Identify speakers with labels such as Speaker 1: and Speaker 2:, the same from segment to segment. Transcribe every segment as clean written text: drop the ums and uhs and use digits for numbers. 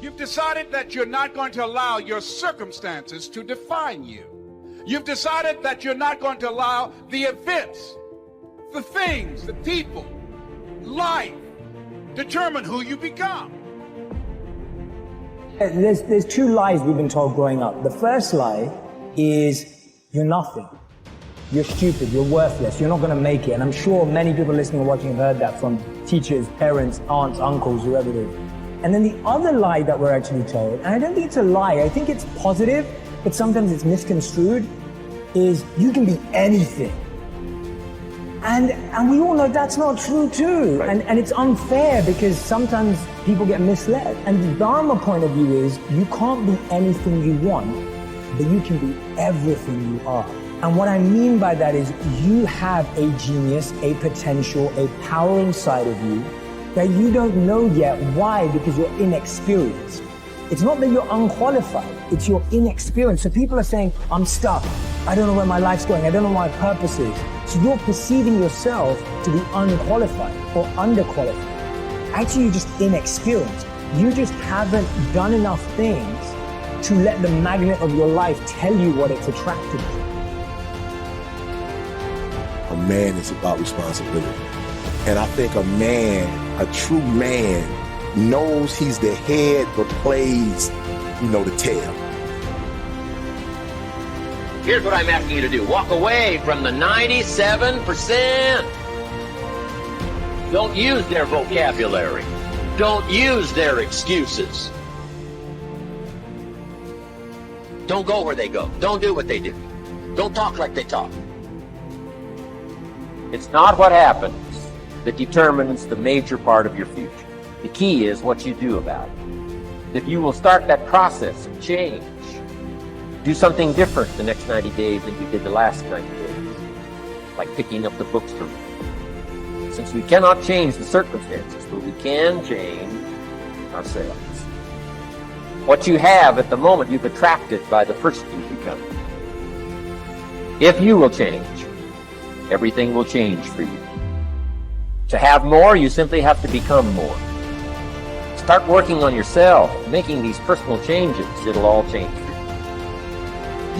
Speaker 1: You've decided that you're not going to allow your circumstances to define you. You've decided that you're not going to allow the events, the things, the people, life, determine who you become.
Speaker 2: There's two lies we've been told growing up. The first lie is you're nothing. You're stupid, you're worthless, you're not going to make it. And I'm sure many people listening and watching have heard that from teachers, parents, aunts, uncles, whoever it is. And then the other lie that we're actually told, and I don't think it's a lie, I think it's positive, but sometimes it's misconstrued, is you can be anything. And we all know that's not true too. Right. And it's unfair because sometimes people get misled. And the Dharma point of view is you can't be anything you want, but you can be everything you are. And what I mean by that is you have a genius, a potential, a power inside of you that you don't know yet. Why? Because you're inexperienced. It's not that you're unqualified, it's your inexperience. So people are saying, I'm stuck. I don't know where my life's going. I don't know what my purpose is. So you're perceiving yourself to be unqualified or underqualified. Actually, you're just inexperienced. You just haven't done enough things to let the magnet of your life tell you what it's attracted to.
Speaker 3: A man is about responsibility. And I think a man, a true man, knows he's the head but plays, the tail.
Speaker 4: Here's what I'm asking you to do. Walk away from the 97%. Don't use their vocabulary. Don't use their excuses. Don't go where they go. Don't do what they do. Don't talk like they talk. It's not what happens that determines the major part of your future. The key is what you do about it. If you will start that process of change, do something different the next 90 days than you did the last 90 days, like picking up the books to read. Since we cannot change the circumstances, but we can change ourselves. What you have at the moment, you've attracted by the person you become. If you will change, everything will change for you. To have more, you simply have to become more. Start working on yourself, making these personal changes. It'll all change for you.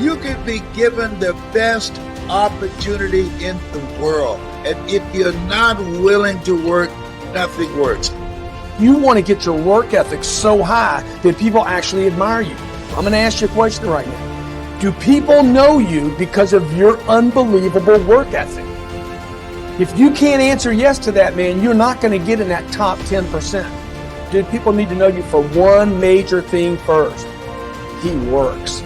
Speaker 5: You could be given the best opportunity in the world. And if you're not willing to work, nothing works.
Speaker 6: You want to get your work ethic so high that people actually admire you. I'm going to ask you a question right now. Do people know you because of your unbelievable work ethic? If you can't answer yes to that, man, you're not going to get in that top 10%. Dude, people need to know you for one major thing first. He works.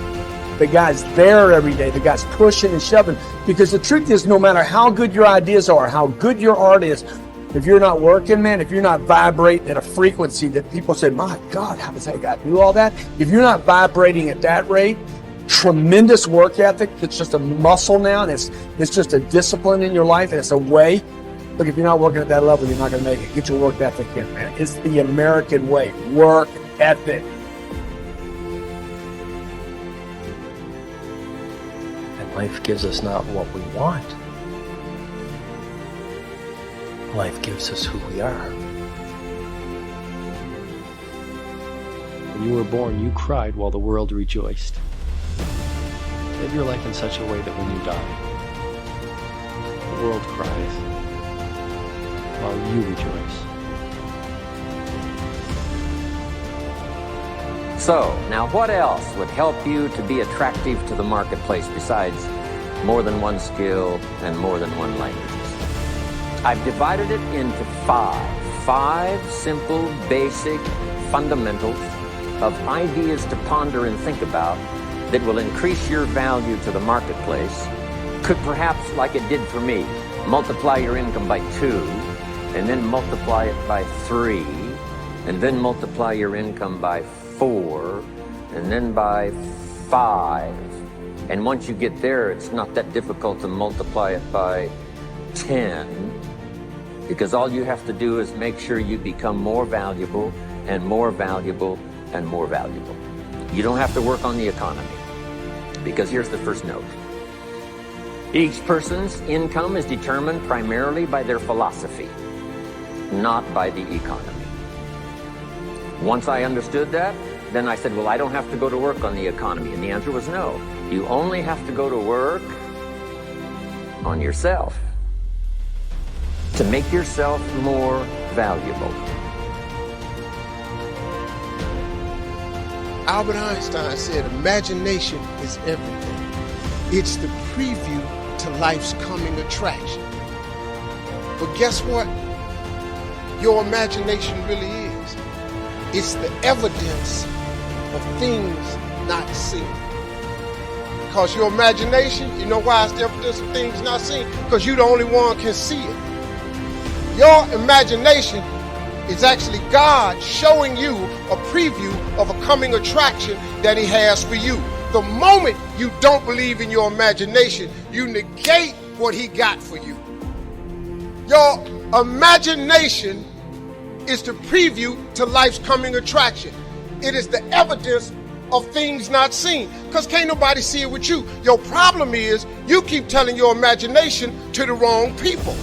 Speaker 6: The guy's there every day. The guy's pushing and shoving. Because the truth is, no matter how good your ideas are, how good your art is, if you're not working, man, if you're not vibrating at a frequency that people say, my God, how does that guy do all that? If you're not vibrating at that rate, tremendous work ethic, it's just a muscle now, and it's just a discipline in your life, and it's a way. Look, if you're not working at that level, you're not going to make it. Get your work ethic in, man. It's the American way. Work ethic.
Speaker 7: And life gives us not what we want. Life gives us who we are. When you were born, you cried while the world rejoiced. Live your life in such a way that when you die, the world cries while you rejoice.
Speaker 4: So, now what else would help you to be attractive to the marketplace besides more than one skill and more than one language? I've divided it into five simple, basic fundamentals of ideas to ponder and think about that will increase your value to the marketplace. Could perhaps, like it did for me, multiply your income by 2, and then multiply it by 3, and then multiply your income by 4, and then by 5. And once you get there, it's not that difficult to multiply it by 10, because all you have to do is make sure you become more valuable and more valuable and more valuable. You don't have to work on the economy, because here's the first note. Each person's income is determined primarily by their philosophy, not by the economy. Once I understood that, then I said, well, I don't have to go to work on the economy. And the answer was no. You only have to go to work on yourself to make yourself more valuable.
Speaker 8: Albert Einstein said, imagination is everything. It's the preview to life's coming attraction. But guess what? Your imagination really is. It's the evidence of things not seen. Because your imagination, you know why it's the evidence of things not seen? Because you're the only one can see it. Your imagination is actually God showing you a preview of a coming attraction that he has for you. The moment you don't believe in your imagination, you negate what he got for you. Your imagination is the preview to life's coming attraction. It is the evidence of things not seen, because can't nobody see it with you. Your problem is you keep telling your imagination to the wrong people.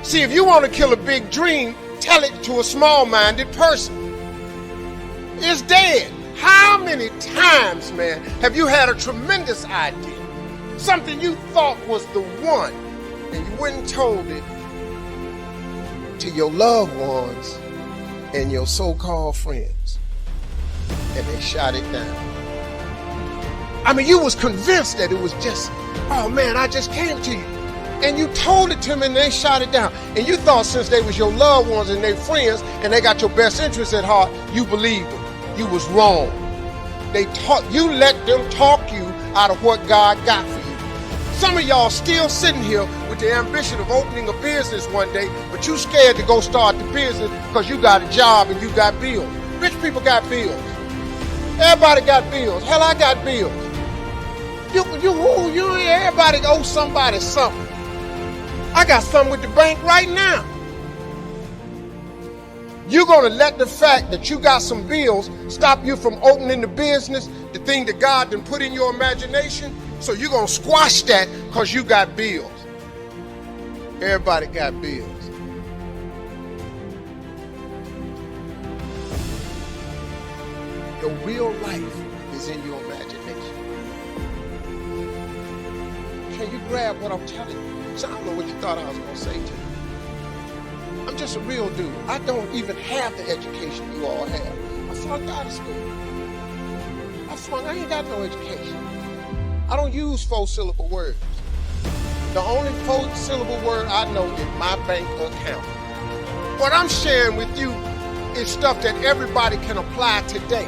Speaker 8: See, if you want to kill a big dream, tell it to a small-minded person. It's dead. How many times, man, have you had a tremendous idea? Something you thought was the one, and you went and told it to your loved ones and your so-called friends, and they shot it down. I mean, you was convinced that it was just, oh man, I just came to you. And you told it to them and they shot it down. And you thought since they was your loved ones and their friends and they got your best interests at heart, you believed them. You was wrong. You let them talk you out of what God got for you. Some of y'all still sitting here with the ambition of opening a business one day, but you scared to go start the business because you got a job and you got bills. Rich people got bills. Everybody got bills. Hell, I got bills. Everybody owes somebody something. I got something with the bank right now. You're going to let the fact that you got some bills stop you from opening the business, the thing that God done put in your imagination? So you're going to squash that because you got bills. Everybody got bills. Your real life is in your imagination. Can you grab what I'm telling you? So I don't know what you thought I was going to say to you. I'm just a real dude. I don't even have the education you all have. I flunked out of school. I ain't got no education. I don't use 4-syllable words. The only 4-syllable word I know is my bank account. What I'm sharing with you is stuff that everybody can apply today.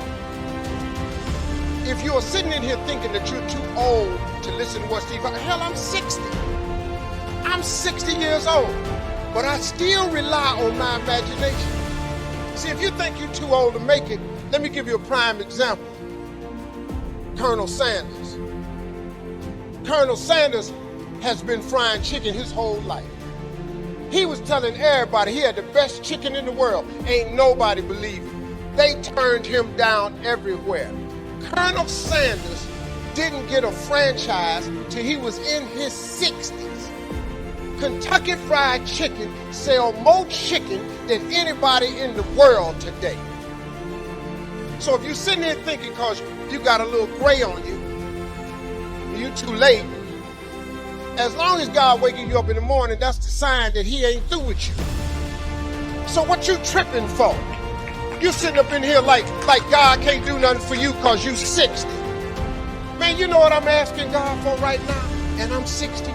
Speaker 8: If you're sitting in here thinking that you're too old to listen to what Steve, hell, I'm 60. I'm 60 years old, but I still rely on my imagination. See, if you think you're too old to make it, let me give you a prime example. Colonel Sanders. Colonel Sanders has been frying chicken his whole life. He was telling everybody he had the best chicken in the world. Ain't nobody believed it. They turned him down everywhere. Colonel Sanders didn't get a franchise till he was in his 60s. Kentucky Fried Chicken sell more chicken than anybody in the world today. So if you're sitting there thinking because you got a little gray on you, you're too late, as long as God waking you up in the morning, that's the sign that he ain't through with you. So what you tripping for? You sitting up in here like God can't do nothing for you because you 60. Man, you know what I'm asking God for right now? And I'm 60.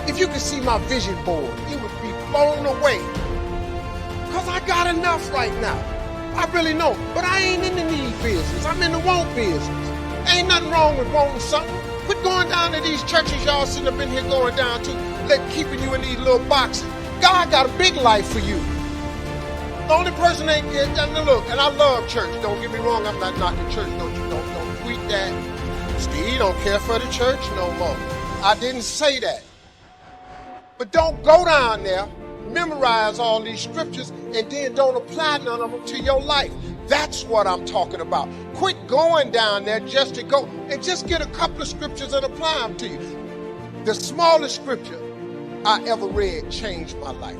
Speaker 8: If you could see my vision board, you would be blown away. Because I got enough right now. I really know. But I ain't in the need business. I'm in the want business. Ain't nothing wrong with wanting something. Quit going down to these churches y'all sitting up in here going down to, keeping you in these little boxes. God got a big life for you. The only person ain't get, look, and I love church. Don't get me wrong, I'm not knocking church. Don't tweet that. Steve don't care for the church no more. I didn't say that. But don't go down there, memorize all these scriptures, and then don't apply none of them to your life. That's what I'm talking about. Quit going down there just to go, and just get a couple of scriptures and apply them to you. The smallest scripture I ever read changed my life.